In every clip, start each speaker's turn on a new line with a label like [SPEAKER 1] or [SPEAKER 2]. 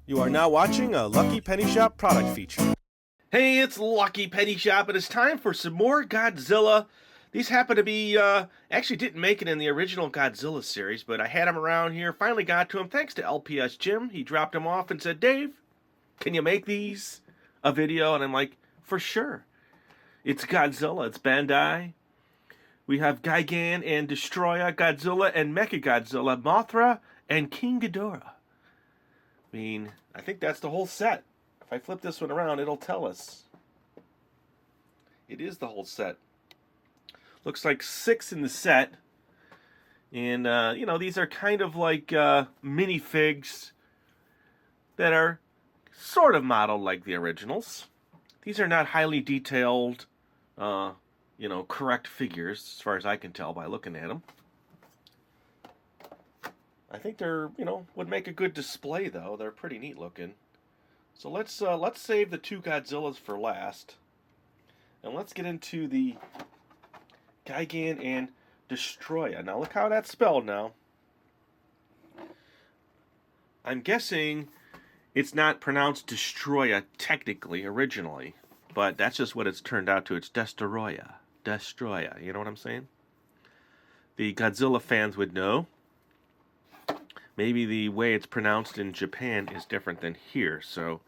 [SPEAKER 1] You are now watching a Lucky Penny Shop product feature.
[SPEAKER 2] Hey, it's Lucky Penny Shop, and it's time for some more Godzilla. These happen to be, actually didn't make it in the original Godzilla series, but I had them around here, finally got to them, thanks to LPS Jim. He dropped them off and said, Dave, can you make these a video? And I'm like, for sure. It's Godzilla, it's Bandai. We have Gigan and Destoroyah, Godzilla and Mechagodzilla, Mothra, and King Ghidorah. I mean, I think that's the whole set. If I flip this one around, it'll tell us. It is the whole set. Looks like 6 in the set. And, you know, these are kind of like minifigs that are sort of modeled like the originals. These are not highly detailed, you know, correct figures, as far as I can tell by looking at them. I think they're, you know, would make a good display, though. They're pretty neat looking. So let's save the 2 Godzillas for last. And let's get into the Gigan and Destoroyah. Now look how that's spelled now. I'm guessing it's not pronounced Destoroyah technically, originally. But that's just what it's turned out to. It's Destoroyah. Destoroyah. You know what I'm saying? The Godzilla fans would know. Maybe the way it's pronounced in Japan is different than here, so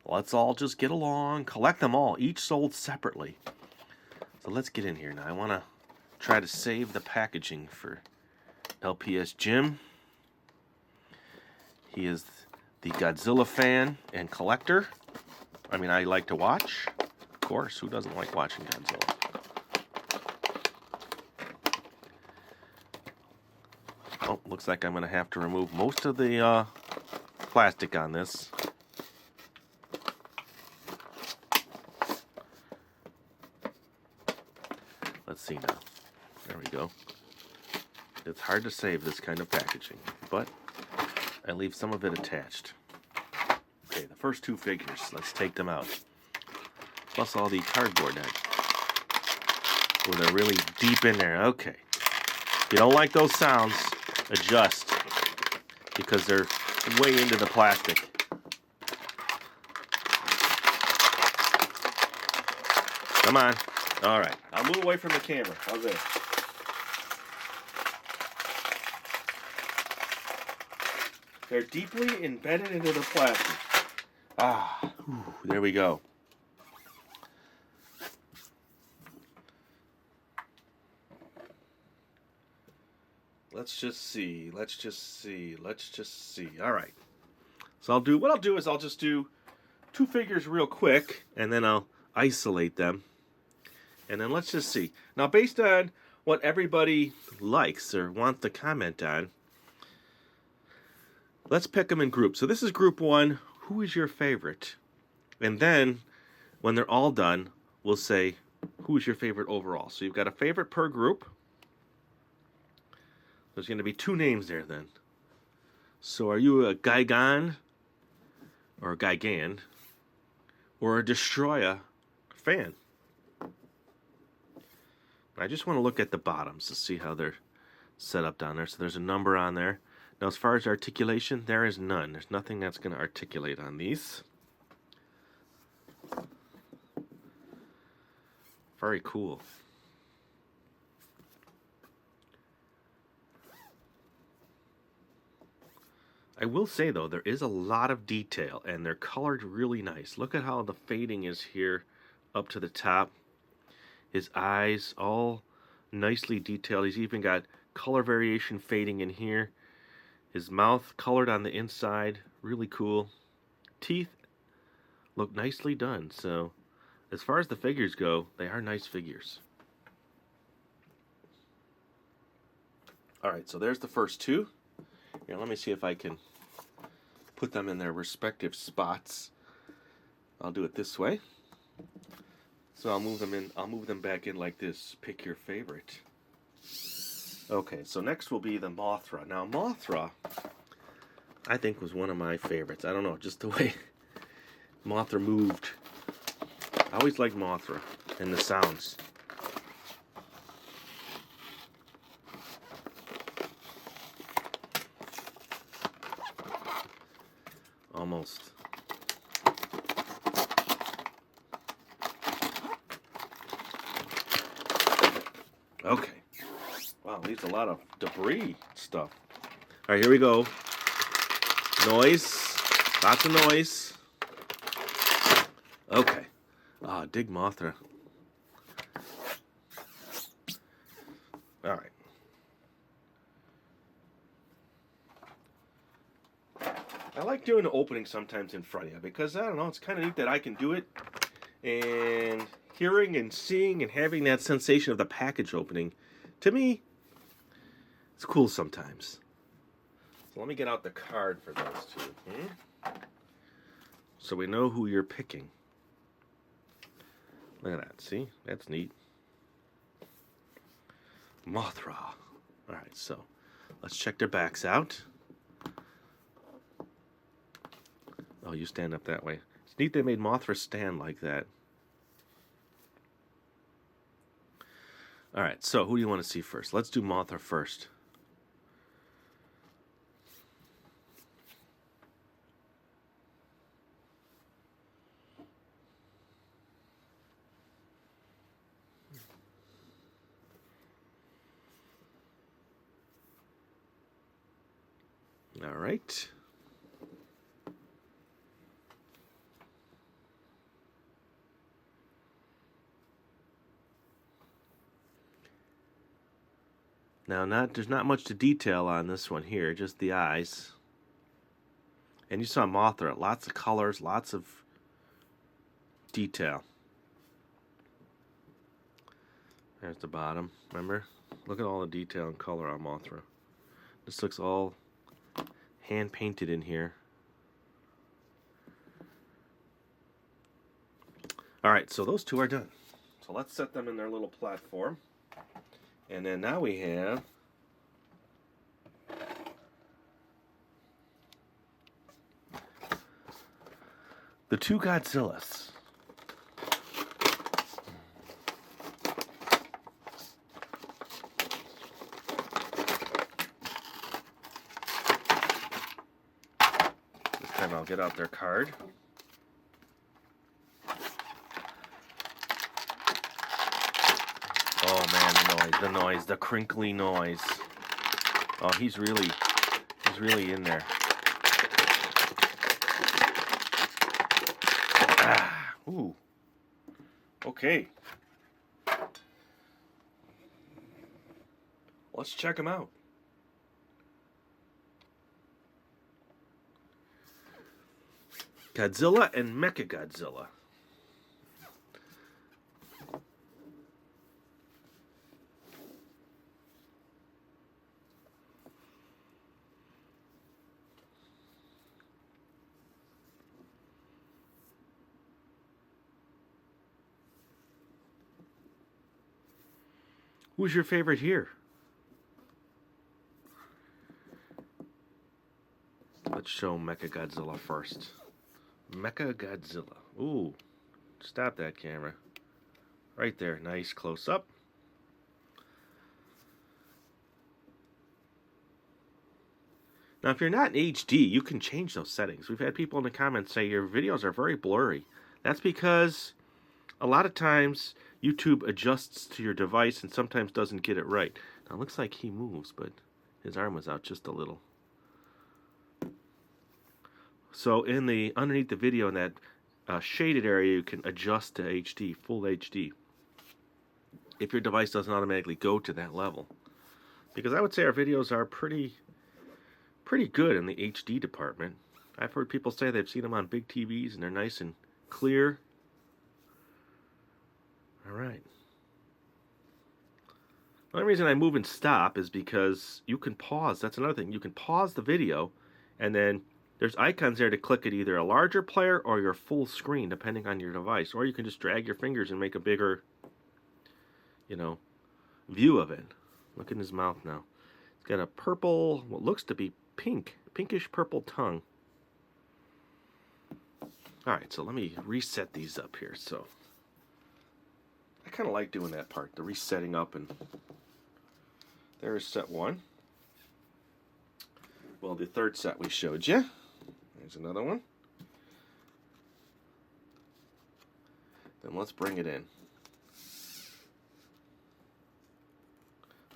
[SPEAKER 2] let's all just get along, collect them all, each sold separately. So let's get in here now. I want to try to save the packaging for LPS Jim. He is the Godzilla fan and collector. I mean, I like to watch. Of course, who doesn't like watching Godzilla? Oh, looks like I'm going to have to remove most of the plastic on this. Let's see now. There we go. It's hard to save this kind of packaging, but I leave some of it attached. Okay, the first 2 figures. Let's take them out. Plus all the cardboard that. Oh, they're really deep in there. Okay. If you don't like those sounds, adjust, because they're way into the plastic. Come on. All right. I'll move away from the camera. How's that? They're deeply embedded into the plastic. Ah, whew, there we go. Let's just see. Let's just see. Let's just see. All right. So what I'll do is I'll just do 2 figures real quick, and then I'll isolate them. And then let's just see. Now, based on what everybody likes or wants to comment on, let's pick them in groups. So this is group 1. Who is your favorite? And then, when they're all done, we'll say, who is your favorite overall? So you've got a favorite per group. There's going to be 2 names there then. So are you a Gigan or a Gigan or a Destoroyah fan? I just want to look at the bottoms to see how they're set up down there. So there's a number on there. Now as far as articulation, there is none. There's nothing that's going to articulate on these. Very cool. I will say, though, there is a lot of detail, and they're colored really nice. Look at how the fading is here up to the top. His eyes, all nicely detailed. He's even got color variation fading in here. His mouth colored on the inside, really cool. Teeth look nicely done. So, as far as the figures go, they are nice figures. Alright, so there's the first 2. Here, let me see if I can put them in their respective spots. I'll do it this way. So I'll move them in. I'll move them back in like this. Pick your favorite. Okay, so next will be the Mothra. Now Mothra, I think, was one of my favorites. I don't know, just the way Mothra moved. I always liked Mothra and the sounds. Almost. Okay. Wow, leaves a lot of debris stuff. All right, here we go. Noise. Lots of noise. Okay. Ah, dig Mothra. All right. I like doing the opening sometimes in front of you because, I don't know, it's kind of neat that I can do it. And hearing and seeing and having that sensation of the package opening, to me, it's cool sometimes. So let me get out the card for those two. So we know who you're picking. Look at that. See? That's neat. Mothra. Alright, so let's check their backs out. Oh, you stand up that way. It's neat they made Mothra stand like that. Alright, so who do you want to see first? Let's do Mothra first. Alright. Now, there's not much to detail on this one here, just the eyes. And you saw Mothra, lots of colors, lots of detail. There's the bottom, remember? Look at all the detail and color on Mothra. This looks all hand painted in here. Alright, so those two are done. So let's set them in their little platform. And then now we have the two Godzillas. This time I'll get out their card. Oh man, the noise, the crinkly noise. Oh, he's really in there. Ah, ooh. Okay. Let's check him out. Godzilla and Mechagodzilla. Who's your favorite here? Let's show Mechagodzilla first. Mechagodzilla. Ooh, stop that camera. Right there, nice close up. Now, if you're not in HD, you can change those settings. We've had people in the comments say your videos are very blurry. That's because a lot of times YouTube adjusts to your device and sometimes doesn't get it right. Now, it looks like he moves, but his arm was out just a little. So in the underneath the video in that shaded area, you can adjust to HD, full HD, if your device doesn't automatically go to that level. Because I would say our videos are pretty good in the HD department. I've heard people say they've seen them on big TVs and they're nice and clear. Alright. The only reason I move and stop is because you can pause. That's another thing. You can pause the video and then there's icons there to click at either a larger player or your full screen, depending on your device. Or you can just drag your fingers and make a bigger, view of it. Look in his mouth now. It's got a purple, what looks to be pinkish purple tongue. Alright, so let me reset these up here. So I kind of like doing that part, the resetting up. And there's set one. Well, the third set we showed you. There's another one. Then let's bring it in.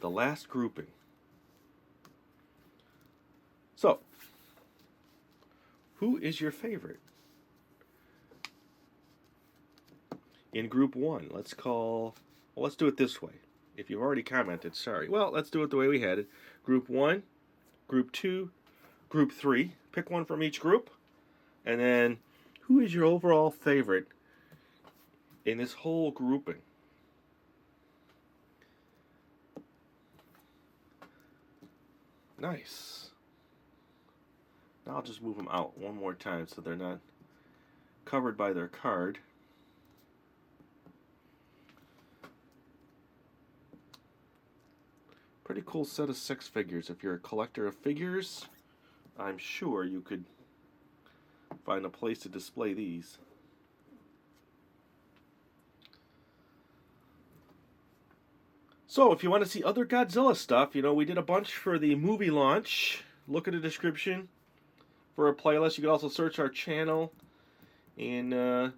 [SPEAKER 2] The last grouping. So, who is your favorite? In group 1, let's do it this way. If you've already commented, sorry. Well, let's do it the way we had it. Group 1, group 2, group 3. Pick one from each group. And then, who is your overall favorite in this whole grouping? Nice. Now I'll just move them out one more time so they're not covered by their card. Pretty cool set of 6 figures. If you're a collector of figures, I'm sure you could find a place to display these. So, if you want to see other Godzilla stuff, you know, we did a bunch for the movie launch. Look at the description for a playlist. You can also search our channel. And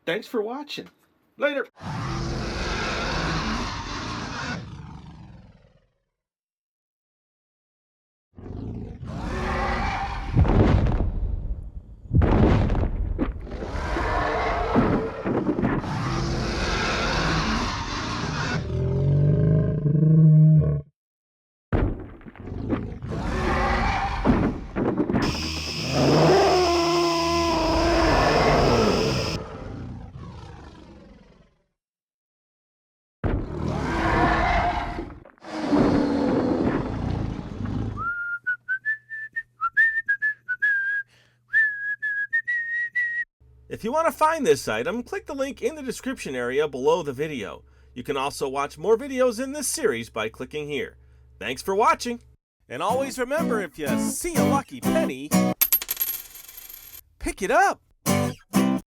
[SPEAKER 2] thanks for watching. Later!
[SPEAKER 1] If you want to find this item, click the link in the description area below the video. You can also watch more videos in this series by clicking here. Thanks for watching! And always remember, if you see a lucky penny, pick it up!